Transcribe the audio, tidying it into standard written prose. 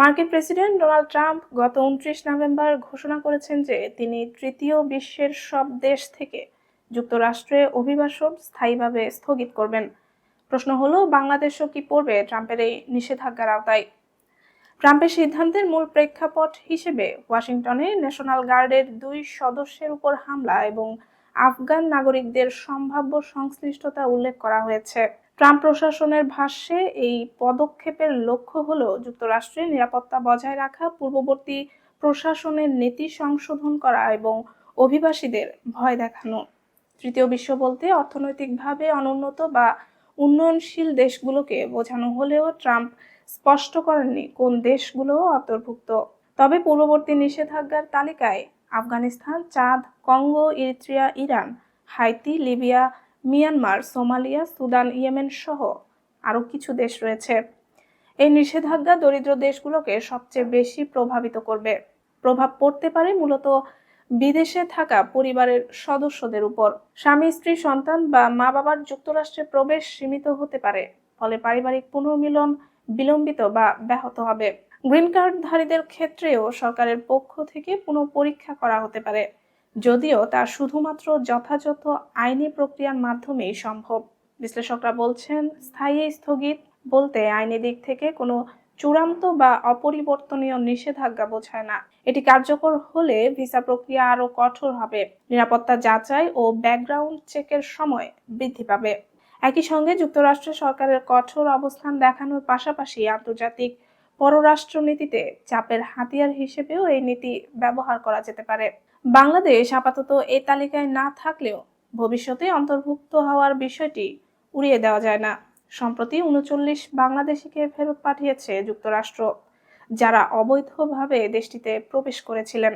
মার্কিন president Donald Trump গত ২৯ November ঘোষণা করেছেন যে তিনি তৃতীয় বিশ্বের সব দেশ থেকে যুক্তরাষ্ট্রে অভিবাসন স্থায়ীভাবে স্থগিত করবেন। প্রশ্ন হলো, বাংলাদেশও কি পড়বে ট্রাম্পের এই নিষেধাজ্ঞার আওতায়? ট্রাম্পের সিদ্ধান্তের মূল প্রেক্ষাপট হিসেবে ওয়াশিংটনে ন্যাশনাল গার্ডের ২ সদস্যের উপর হামলা এবং আফগান নাগরিকদের সম্ভাব্য সংশ্লিষ্টতা উল্লেখ করা হয়েছে। ট্রাম্প প্রশাসনের ভাষ্যে এই পদক্ষেপের লক্ষ্য হল যুক্তরাষ্ট্রের নিরাপত্তা বজায় রাখা, পূর্ববর্তী প্রশাসনের নীতি সংশোধন করা এবং অভিবাসীদের ভয় দেখানো। তৃতীয় বিশ্ব বলতে অর্থনৈতিকভাবে অনুন্নত বা উন্নয়নশীল দেশগুলোকে বোঝানো হলেও ট্রাম্প স্পষ্ট করেননি কোন দেশগুলো অন্তর্ভুক্ত। তবে পূর্ববর্তী নিষেধাজ্ঞার তালিকায় Afghanistan, Chad, Congo, Eritrea, Iran, Haiti, Libya, Myanmar, Somalia, Sudan, Yemen সহ আরও কিছু দেশ রয়েছে। এই নিষেধাজ্ঞা দরিদ্র দেশগুলোকে সবচেয়ে বেশি প্রভাবিত করবে। প্রভাব পড়তে পারে মূলত বিদেশে থাকা পরিবারের সদস্যদের উপর। স্বামী, স্ত্রী, সন্তান বা মা বাবার যুক্তরাষ্ট্রে প্রবেশ সীমিত হতে পারে, ফলে পারিবারিক পুনর্মিলন বিলম্বিত বা ব্যাহত হবে। গ্রিন কার্ডধারীদের ক্ষেত্রেও সরকারের পক্ষ থেকে পুনঃপরীক্ষা করা হতে পারে, যদিও তা শুধুমাত্র যথাযথ আইনি প্রক্রিয়ার মাধ্যমেই সম্ভব। বিশ্লেষকরা বলছেন, স্থায়ী স্থগিত বলতে আইনি দিক থেকে কোনো চূড়ান্ত বা অপরিবর্তনীয় নিষেধাজ্ঞা বোঝায় না। এটি কার্যকর হলে ভিসা প্রক্রিয়া আরও কঠোর হবে, নিরাপত্তা যাচাই ও ব্যাকগ্রাউন্ড চেকের সময় বৃদ্ধি পাবে। একই সঙ্গে যুক্তরাষ্ট্রের সরকারের কঠোর অবস্থান দেখানোর পাশাপাশি আন্তর্জাতিক পররাষ্ট্রনীতিতে চাপের হাতিয়ার হিসেবেও এই নীতি ব্যবহার করা যেতে পারে। বাংলাদেশ আপাতত এই তালিকায় না থাকলেও ভবিষ্যতে অন্তর্ভুক্ত হওয়ার বিষয়টি উড়িয়ে দেওয়া যায় না। সম্প্রতি ৩৯ বাংলাদেশিকে ফেরত পাঠিয়েছে যুক্তরাষ্ট্র, যারা অবৈধভাবে দেশটিতে প্রবেশ করেছিলেন।